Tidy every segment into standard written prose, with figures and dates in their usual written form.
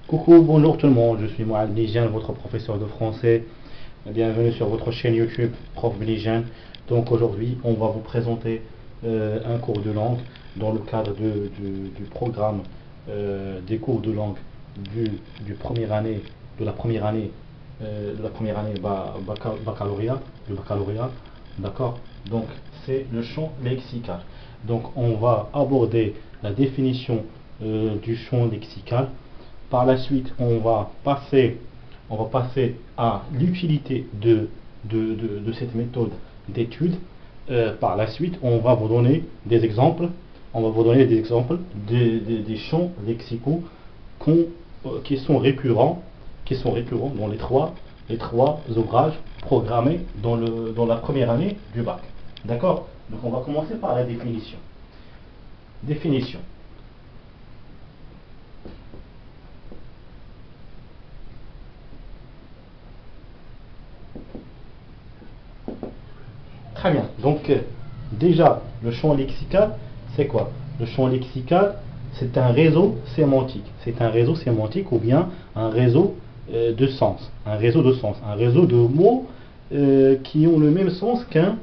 Coucou, bonjour tout le monde, je suis Mohamed Nijan, votre professeur de français. Bienvenue sur votre chaîne YouTube Prof Nijan. Donc aujourd'hui, on va vous présenter un cours de langue dans le cadre du programme des cours de langue du première année, de la première année baccalauréat, d'accord. Donc c'est le champ lexical. Donc on va aborder la définition du champ lexical. Par la suite, on va passer à l'utilité de cette méthode d'étude. Par la suite, on va vous donner des exemples. On va vous donner des exemples des champs lexicaux qui sont récurrents dans les trois ouvrages programmés dans la première année du bac. D'accord? Donc on va commencer par la définition. Définition. Très bien. Donc, déjà, le champ lexical, c'est quoi? Le champ lexical, c'est un réseau sémantique. C'est un réseau sémantique ou bien un réseau de sens. Un réseau de sens. Un réseau de mots qui ont le même sens qu'un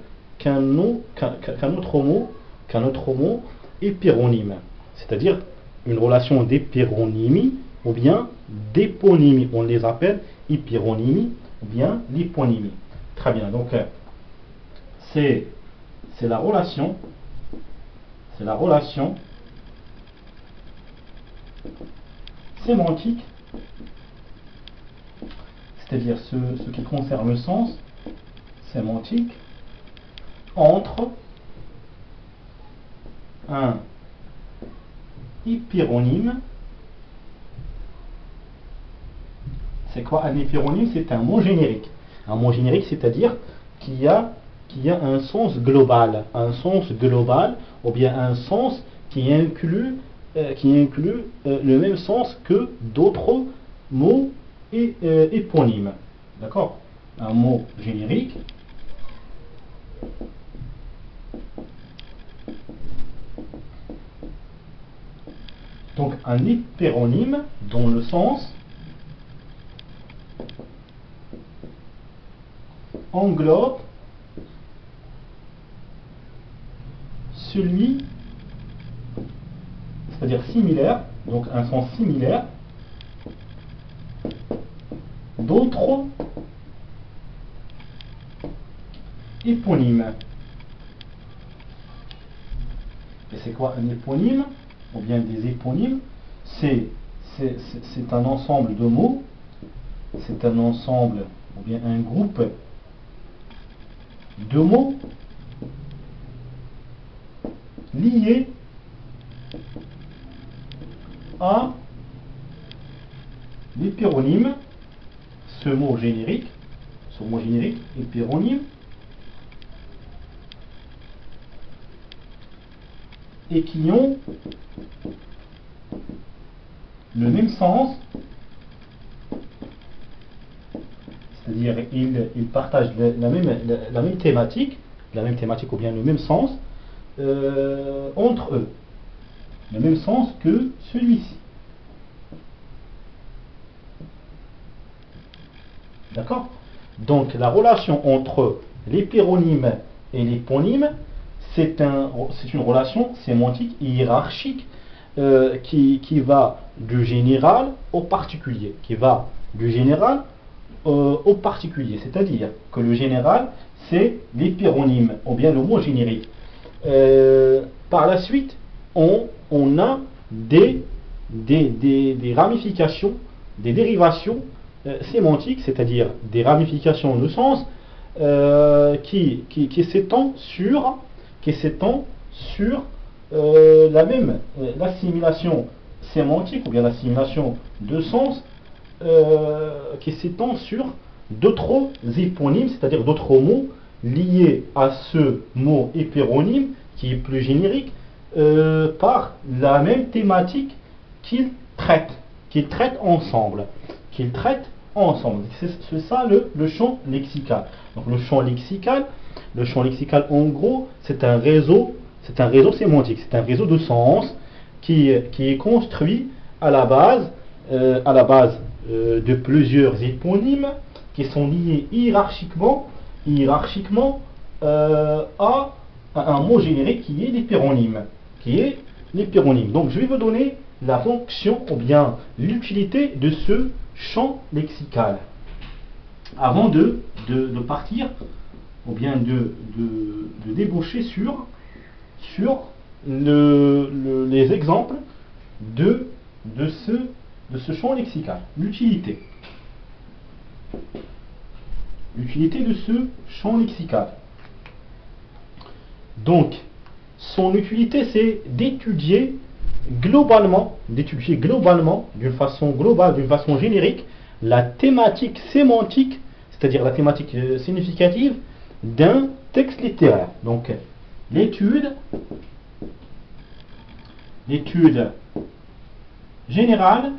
autre mot épéronyme. C'est-à-dire une relation d'épéronymie ou bien d'éponymie. On les appelle épéronymie ou bien l'éponymie. Très bien. Donc, c'est la relation sémantique, c'est-à-dire ce qui concerne le sens sémantique entre un épéronyme. C'est quoi un épéronyme? C'est un mot générique. Un mot générique, c'est-à-dire qu'il a un sens global, ou bien un sens qui inclut le même sens que d'autres mots éponymes. D'accord? Un mot générique donc un épéronyme dont le sens englobe celui, c'est-à-dire similaire, donc un sens similaire d'autres éponymes. Et c'est quoi un éponyme ou bien des éponymes? C'est un ensemble de mots, c'est un ensemble ou bien un groupe de mots liés à l'épéronyme, ce mot générique, épéronyme, et qui ont le même sens, c'est-à-dire ils partagent la même thématique ou bien le même sens entre eux, le même sens que celui-ci. D'accord? Donc la relation entre l'épéronyme et l'éponyme, c'est une relation sémantique hiérarchique qui va du général au particulier. C'est-à-dire que le général, c'est l'épéronyme, ou bien le mot générique. Par la suite, on a des ramifications, des dérivations sémantiques, c'est-à-dire des ramifications de sens qui s'étendent sur l'assimilation sémantique ou bien l'assimilation de sens qui s'étend sur d'autres éponymes, c'est-à-dire d'autres mots liés à ce mot épéronyme qui est plus générique par la même thématique qu'ils traitent ensemble. C'est ça le champ lexical. Donc le champ lexical en gros, c'est un réseau sémantique, c'est un réseau de sens qui est construit à la base à la base de plusieurs éponymes qui sont liés hiérarchiquement à un mot générique qui est l'hyperonyme. Donc je vais vous donner la fonction ou bien l'utilité de ce champ lexical. Avant de partir ou bien de déboucher sur les exemples de ce champ lexical. L'utilité de ce champ lexical. Donc, son utilité, c'est d'étudier globalement, d'une façon globale, d'une façon générique, la thématique sémantique, c'est-à-dire la thématique significative d'un texte littéraire. Donc, l'étude générale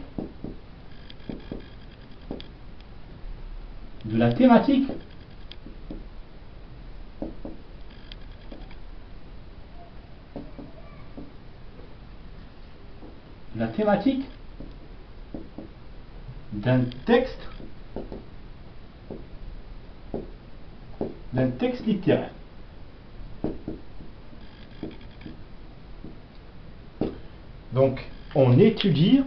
de la thématique d'un texte littéraire. Donc, on étudie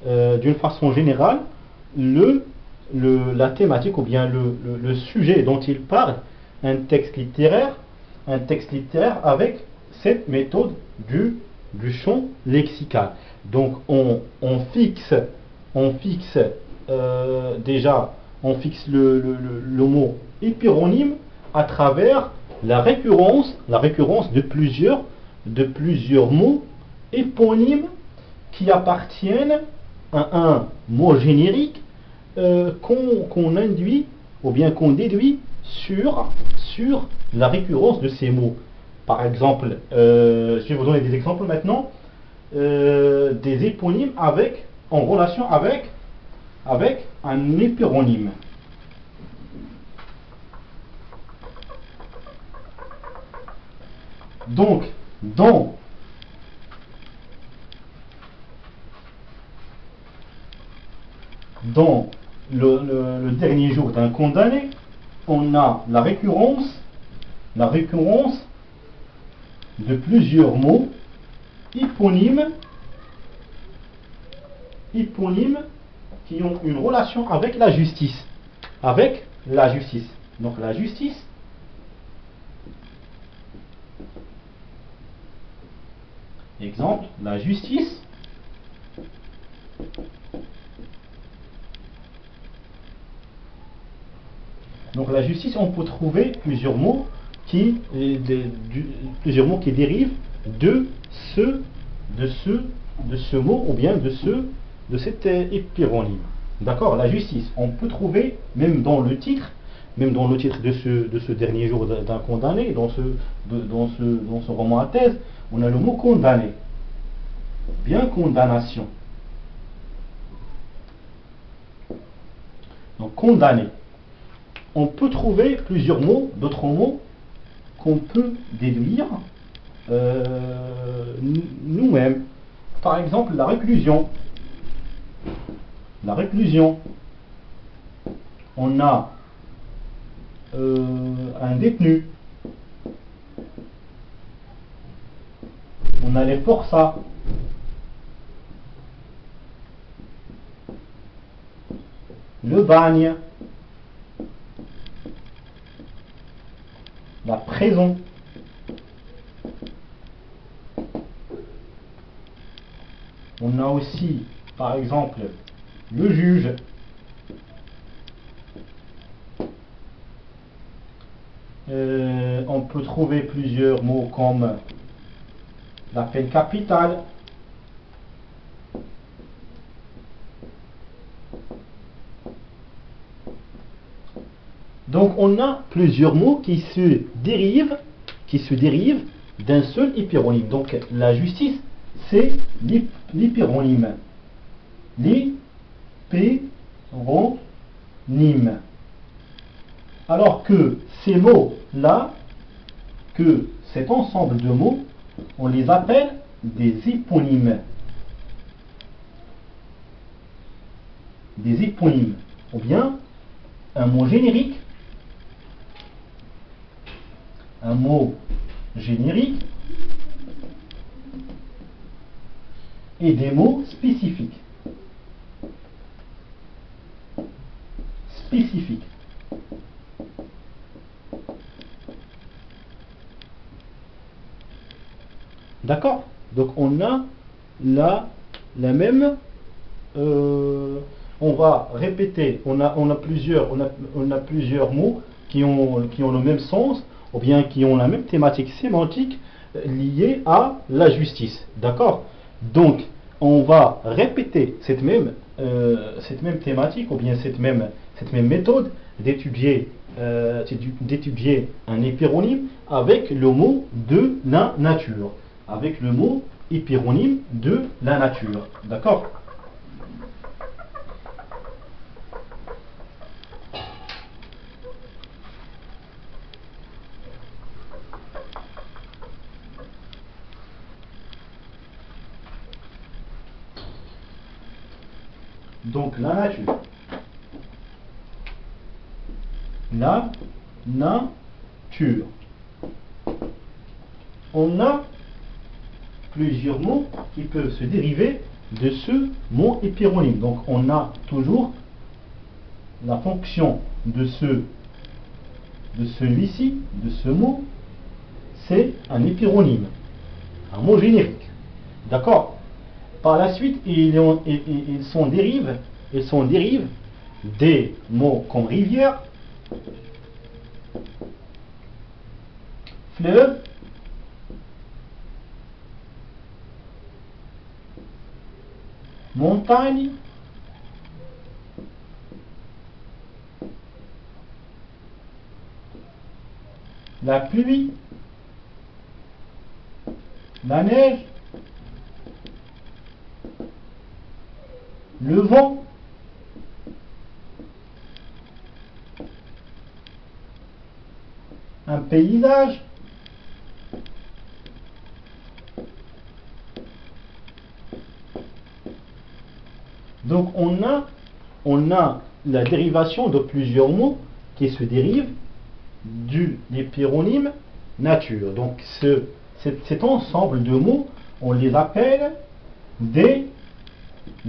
d'une façon générale la thématique ou bien le sujet dont il parle, un texte littéraire avec cette méthode du champ lexical. Donc on fixe le mot hyperonyme à travers la récurrence de plusieurs mots éponymes qui appartiennent à un mot générique qu'on induit ou bien qu'on déduit sur la récurrence de ces mots. Par exemple, je vais vous donner des exemples maintenant, des éponymes en relation avec un hyperonyme. Donc, dans le dernier jour d'un condamné, on a la récurrence de plusieurs mots éponymes qui ont une relation avec la justice. Donc la justice, exemple, la justice donc la justice, on peut trouver plusieurs mots qui dérivent de ce mot ou bien de cet hyperonyme. D'accord, la justice, on peut trouver même dans le titre de ce dernier jour d'un condamné, dans ce roman à thèse, on a le mot condamné, bien condamnation. Donc condamné. On peut trouver plusieurs mots, d'autres mots qu'on peut déduire nous-mêmes. Par exemple, la réclusion. On a un détenu. On a les forçats. Le bagne. La prison. On a aussi, par exemple, le juge. On peut trouver plusieurs mots comme la peine capitale. Donc on a plusieurs mots qui se dérivent d'un seul hyperonyme. Donc la justice, c'est l'hyperonyme. L'hyperonyme. Alors que ces mots-là, que cet ensemble de mots, on les appelle des éponymes. des éponymes, ou bien un mot générique, un mot générique et des mots spécifiques. D'accord? Donc on a la même. On va répéter. On a plusieurs mots qui ont le même sens, ou bien qui ont la même thématique sémantique liée à la justice. D'accord? Donc on va répéter cette même thématique, ou bien cette même méthode d'étudier un hyperonyme avec le mot de la nature. Avec le mot hyperonyme de la nature. D'accord? Donc la nature. La nature. On a plusieurs mots qui peuvent se dériver de ce mot hyperonyme. Donc on a toujours la fonction de celui-ci, de ce mot, c'est un hyperonyme, un mot générique. D'accord? Par la suite, ils s'en dérivent des mots comme rivière, fleuve, montagne, la pluie, la neige, le vent, un paysage, donc on a la dérivation de plusieurs mots qui se dérivent du hyperonyme nature. Donc cet ensemble de mots, on les appelle des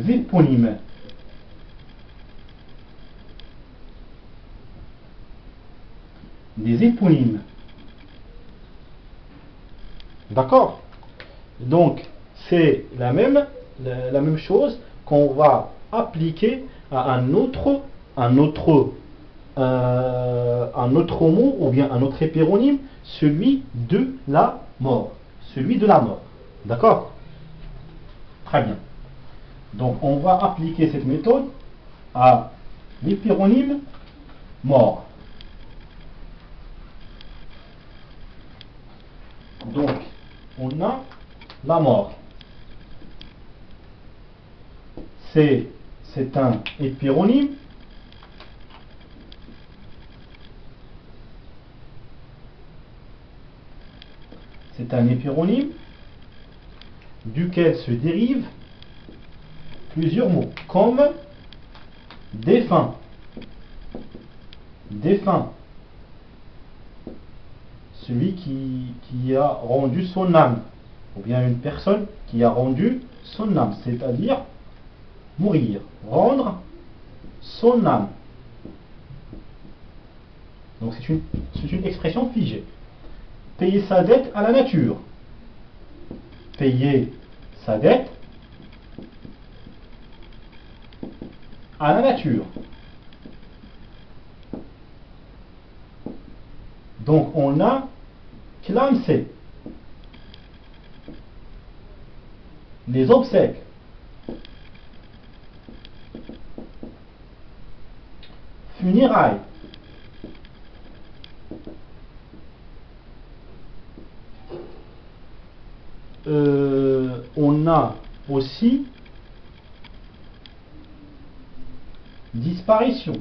éponymes. Des éponymes. D'accord? Donc c'est la même chose qu'on va appliquer à un autre mot, ou bien un autre hyperonyme, celui de la mort. Celui de la mort. D'accord? Très bien. Donc on va appliquer cette méthode à l'hyperonyme mort. Donc on a la mort. C'est un hyperonyme duquel se dérivent plusieurs mots, comme défunt, celui qui a rendu son âme, ou bien une personne qui a rendu son âme, c'est-à-dire mourir, rendre son âme. Donc c'est une expression figée. Payer sa dette à la nature. Payer sa dette à la nature. Donc on a clamsé, les obsèques, funérailles, on a aussi disparition,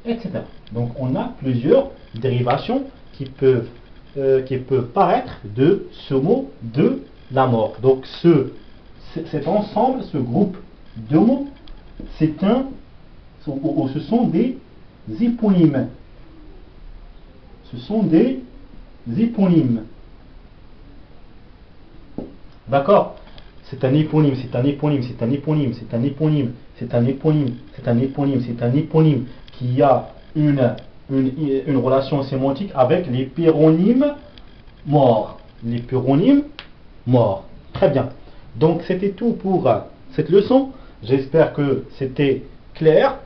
etc. Donc on a plusieurs dérivations qui peuvent paraître de ce mot de la mort. Donc cet ensemble, ce groupe de mots, ce sont des éponymes. Ce sont des éponymes. D'accord? C'est un éponyme, c'est un éponyme, c'est un éponyme, c'est un éponyme, c'est un éponyme, c'est un éponyme, c'est un éponyme qui a une relation sémantique avec les péronymes morts. Les péronymes morts. Très bien. Donc c'était tout pour cette leçon. J'espère que c'était clair.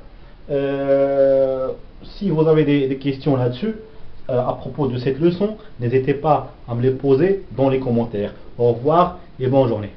Si vous avez des questions là-dessus, à propos de cette leçon, n'hésitez pas à me les poser dans les commentaires. Au revoir et bonne journée.